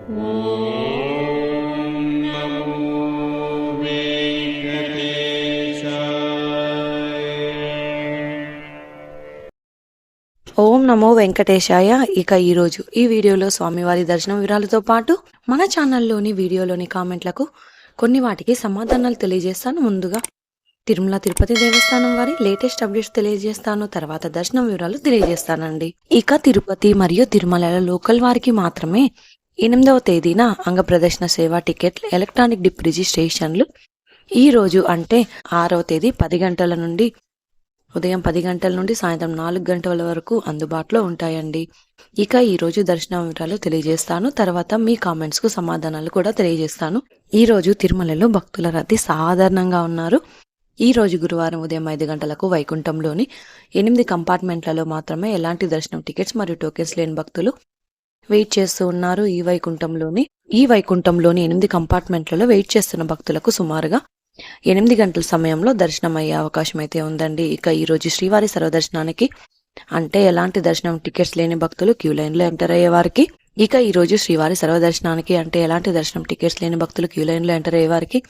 ఓం నమో వెంకటేశాయ. ఇక ఈరోజు ఈ వీడియోలో స్వామివారి దర్శనం వివరాలతో పాటు మన ఛానల్లోని వీడియోలోని కామెంట్లకు కొన్ని వాటికి సమాధానాలు తెలియజేస్తాను. ముందుగా తిరుమల తిరుపతి దేవస్థానం వారి లేటెస్ట్ అప్డేట్స్ తెలియజేస్తాను. తర్వాత దర్శనం వివరాలు తెలియజేస్తానండి. ఇక తిరుపతి మరియు తిరుమల లోకల్ వారికి మాత్రమే 8వ తేదీన అంగ ప్రదర్శన సేవ టికెట్లు ఎలక్ట్రానిక్ డిప్ రిజిస్ట్రేషన్లు ఈ రోజు అంటే 6వ తేదీ 10 గంటల నుండి ఉదయం 10 గంటల నుండి సాయంత్రం 4 గంటల వరకు అందుబాటులో ఉంటాయండి. ఇక ఈ రోజు దర్శనం వివరాలు తెలియజేస్తాను. తర్వాత మీ కామెంట్స్ కు సమాధానాలు కూడా తెలియజేస్తాను. ఈ రోజు తిరుమలలో భక్తుల రద్దీ సాధారణంగా ఉన్నారు. ఈ రోజు గురువారం ఉదయం 5 గంటలకు వైకుంఠంలోని 8 కంపార్ట్మెంట్లలో మాత్రమే ఎలాంటి దర్శనం టికెట్స్ మరియు టోకెన్స్ లేని భక్తులు వెయిట్ చేస్తూ ఉన్నారు. ఈ వైకుంఠంలోని 8 కంపార్ట్మెంట్లలో వెయిట్ చేస్తున్న భక్తులకు సుమారుగా 8 గంటల సమయంలో దర్శనం అయ్యే అవకాశం అయితే ఉందండి. ఇక ఈ రోజు శ్రీవారి సర్వదర్శనానికి అంటే ఎలాంటి దర్శనం టికెట్స్ లేని భక్తులు క్యూ లైన్ లో ఎంటర్ అయ్యే వారికి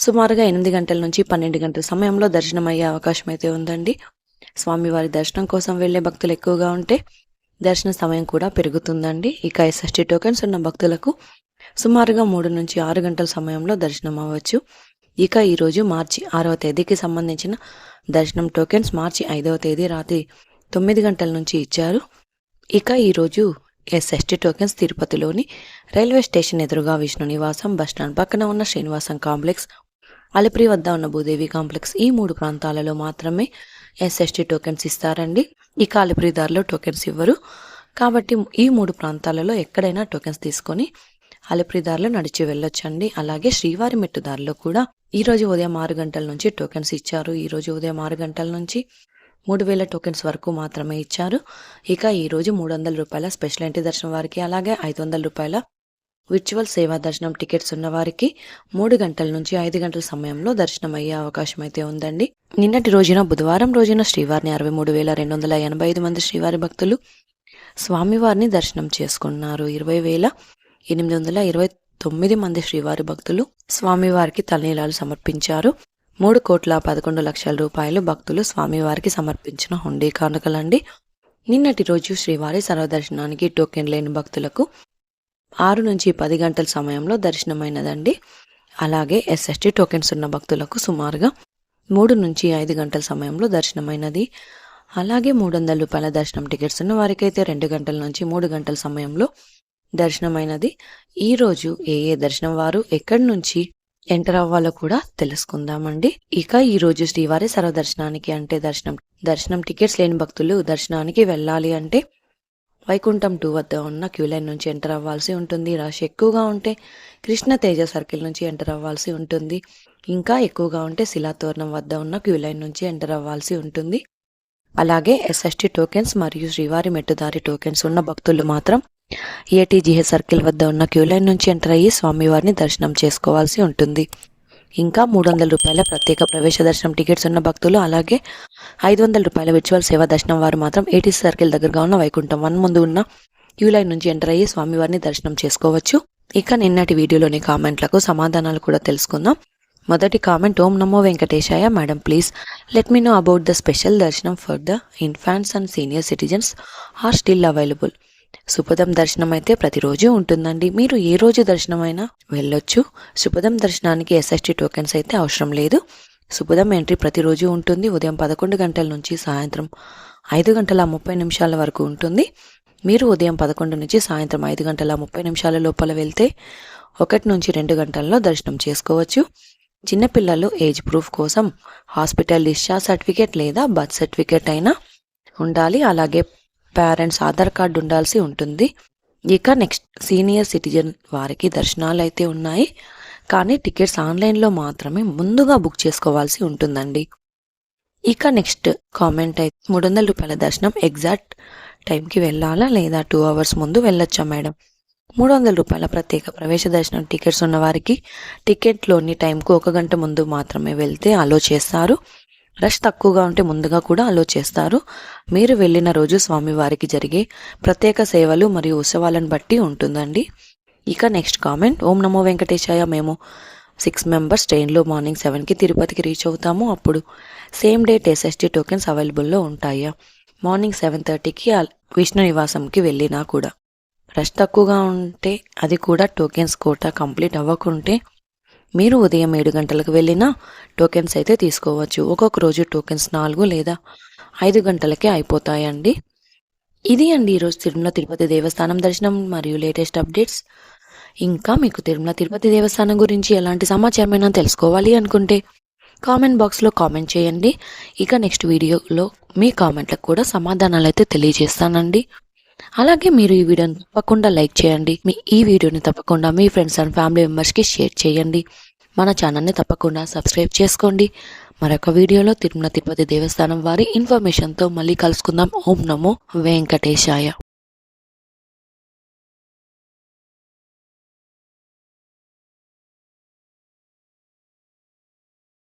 సుమారుగా 8 గంటల నుంచి 12 గంటల సమయంలో దర్శనం అయ్యే అవకాశం అయితే ఉందండి. స్వామివారి దర్శనం కోసం వెళ్లే భక్తులు ఎక్కువగా ఉంటే దర్శన సమయం కూడా పెరుగుతుందండి. ఇక SST టోకెన్స్ ఉన్న భక్తులకు సుమారుగా 3 నుంచి 6 గంటల సమయంలో దర్శనం అవ్వచ్చు. ఇక ఈ రోజు మార్చి 6వ తేదీకి సంబంధించిన దర్శనం టోకెన్స్ మార్చి 5వ తేదీ రాత్రి 9 గంటల నుంచి ఇచ్చారు. ఇక ఈ రోజు SST టోకెన్స్ తిరుపతిలోని రైల్వే స్టేషన్ ఎదురుగా విష్ణు నివాసం, బస్టాండ్ పక్కన ఉన్న శ్రీనివాసం కాంప్లెక్స్, అలిపిరి వద్ద ఉన్న భూదేవి కాంప్లెక్స్ ఈ 3 ప్రాంతాలలో మాత్రమే SST టోకెన్స్ ఇస్తారండి. ఇక అలిపిరి దారిలో టోకెన్స్ ఇవ్వరు. కాబట్టి ఈ 3 ప్రాంతాలలో ఎక్కడైనా టోకెన్స్ తీసుకొని అలిపిరి దారిలో నడిచి వెళ్ళొచ్చండి. అలాగే శ్రీవారి మెట్టు దారిలో కూడా ఈ రోజు ఉదయం 6 గంటల నుంచి టోకెన్స్ ఇచ్చారు. ఈ రోజు ఉదయం 6 గంటల నుంచి 3000 టోకెన్స్ వరకు మాత్రమే ఇచ్చారు. ఇక ఈ రోజు 300 రూపాయల స్పెషల్ ఎంట్రీ దర్శనం వారికి, అలాగే 500 రూపాయల విర్చువల్ సేవా దర్శనం టికెట్స్ ఉన్న వారికి 3 గంటల నుంచి 5 గంటల సమయంలో దర్శనం అయ్యే అవకాశం అయితే ఉందండి. నిన్నటి రోజున బుధవారం రోజున శ్రీవారిని 63,285 మంది శ్రీవారి భక్తులు స్వామివారిని దర్శనం చేసుకున్నారు. 20,829 మంది శ్రీవారి భక్తులు స్వామివారికి తలనీలాలు సమర్పించారు. 3,11,00,000 రూపాయలు భక్తులు స్వామివారికి సమర్పించిన హుండీ కానుకలండి. నిన్నటి రోజు శ్రీవారి సర్వదర్శనానికి టోకెన్ లేని భక్తులకు 6 నుంచి 10 గంటల సమయంలో దర్శనమైనదండి. అలాగే SST టోకెన్స్ ఉన్న భక్తులకు సుమారుగా 3 నుంచి 5 గంటల సమయంలో దర్శనమైనది. అలాగే 300 రూపాయల దర్శనం టికెట్స్ ఉన్న వారికైతే 2 గంటల నుంచి 3 గంటల సమయంలో దర్శనమైనది. ఈ రోజు ఏ దర్శనం వారు ఎక్కడి నుంచి ఎంటర్ అవ్వాలో కూడా తెలుసుకుందామండి. ఇక ఈ రోజు శ్రీవారి సర్వదర్శనానికి అంటే దర్శనం టికెట్స్ లేని భక్తులు దర్శనానికి వెళ్ళాలి అంటే వైకుంఠం 2 వద్ద ఉన్న క్యూ లైన్ నుంచి ఎంటర్ అవ్వాల్సి ఉంటుంది. రష్ ఎక్కువగా ఉంటే కృష్ణ తేజ సర్కిల్ నుంచి ఎంటర్ అవ్వాల్సి ఉంటుంది. ఇంకా ఎక్కువగా ఉంటే శిలాతోరణం వద్ద ఉన్న క్యూ లైన్ నుంచి ఎంటర్ అవ్వాల్సి ఉంటుంది. అలాగే SST టోకెన్స్ మరియు శ్రీవారి మెట్టుదారి టోకెన్స్ ఉన్న భక్తులు మాత్రం ATGH సర్కిల్ వద్ద ఉన్న క్యూ లైన్ నుంచి ఎంటర్ అయ్యి స్వామివారిని దర్శనం చేసుకోవాల్సి ఉంటుంది. ఇంకా 300 రూపాయల ప్రత్యేక ప్రవేశ దర్శనం టికెట్స్ ఉన్న భక్తులు, అలాగే 500 రూపాయల విర్చువల్ సేవా దర్శనం వారు మాత్రం ATC సర్కిల్ దగ్గరగా ఉన్న వైకుంఠం 1 ముందు ఉన్న క్యూ లైన్ నుంచి ఎంటర్ అయ్యి స్వామివారిని దర్శనం చేసుకోవచ్చు. ఇక నిన్నటి వీడియోలోని కామెంట్లకు సమాధానాలు కూడా తెలుసుకుందాం. మొదటి కామెంట్, ఓం నమో వెంకటేశాయ madam, please let me know about the special darshanam for the infants and senior citizens are still available. Supadam దర్శనం అయితే ప్రతిరోజు ఉంటుందండి. మీరు ఏ రోజు దర్శనమైనా వెళ్ళొచ్చు. సుపదం దర్శనానికి SST టోకెన్స్ అయితే అవసరం లేదు. సుపదం ఎంట్రీ ప్రతిరోజు ఉంటుంది. ఉదయం 11 గంటల నుంచి సాయంత్రం 5:30 వరకు ఉంటుంది. మీరు ఉదయం 11 నుంచి సాయంత్రం 5:30 లోపల వెళ్తే 1 నుంచి 2 గంటల్లో దర్శనం చేసుకోవచ్చు. చిన్నపిల్లలు ఏజ్ ప్రూఫ్ కోసం హాస్పిటల్ డిశ్చార్జ్ సర్టిఫికేట్ లేదా బర్త్ సర్టిఫికేట్ అయినా ఉండాలి. అలాగే పేరెంట్స్ ఆధార్ కార్డు ఉండాల్సి ఉంటుంది. ఇక నెక్స్ట్ సీనియర్ సిటిజన్ వారికి దర్శనాలు అయితే ఉన్నాయి, కానీ టికెట్స్ ఆన్లైన్లో మాత్రమే ముందుగా బుక్ చేసుకోవాల్సి ఉంటుందండి. ఇక నెక్స్ట్ కామెంట్ అయితే, 300 రూపాయల దర్శనం ఎగ్జాక్ట్ టైంకి వెళ్ళాలా లేదా 2 hours ముందు వెళ్ళొచ్చా మేడం? 300 రూపాయల ప్రత్యేక ప్రవేశ దర్శనం టికెట్స్ ఉన్న వారికి టికెట్లోని టైంకు 1 గంట ముందు మాత్రమే వెళ్తే అలో చేస్తారు. రష్ తక్కువగా ఉంటే ముందుగా కూడా అలో చేస్తారు. మీరు వెళ్ళిన రోజు స్వామివారికి జరిగే ప్రత్యేక సేవలు మరియు ఉత్సవాలను బట్టి ఉంటుందండి. ఇక నెక్స్ట్ కామెంట్, ఓం నమో వెంకటేశాయ. మేము 6 మెంబర్స్ ట్రైన్లో మార్నింగ్ 7కి తిరుపతికి రీచ్ అవుతాము. అప్పుడు సేమ్ డేట్ ఎస్ఎస్టీ టోకెన్స్ అవైలబుల్లో ఉంటాయా? మార్నింగ్ 7:30కి విష్ణు నివాసంకి వెళ్ళినా కూడా రష్ తక్కువగా ఉంటే, అది కూడా టోకెన్స్ కోటా కంప్లీట్ అవ్వకుంటే మీరు ఉదయం 7 గంటలకు వెళ్ళినా టోకెన్స్ అయితే తీసుకోవచ్చు. ఒక్కొక్క రోజు టోకెన్స్ 4 లేదా 5 గంటలకే అయిపోతాయండి. ఇది అండి ఈరోజు తిరుమల తిరుపతి దేవస్థానం దర్శనం మరియు లేటెస్ట్ అప్డేట్స్. ఇంకా మీకు తిరుమల తిరుపతి దేవస్థానం గురించి ఎలాంటి సమాచారమైనా తెలుసుకోవాలి అనుకుంటే కామెంట్ బాక్స్లో కామెంట్ చేయండి. ఇక నెక్స్ట్ వీడియోలో మీ కామెంట్లకు కూడా సమాధానాలు అయితే తెలియజేస్తానండి. అలాగే మీరు ఈ వీడియోని తప్పకుండా లైక్ చేయండి. ఈ వీడియోని తప్పకుండా మీ ఫ్రెండ్స్ అండ్ ఫ్యామిలీ మెంబర్స్కి షేర్ చేయండి. మన ఛానల్ని తప్పకుండా సబ్స్క్రైబ్ చేసుకోండి. మరొక వీడియోలో తిరుమల తిరుపతి దేవస్థానం వారి ఇన్ఫర్మేషన్తో మళ్ళీ కలుసుకుందాం. ఓం నమో వెంకటేశాయ.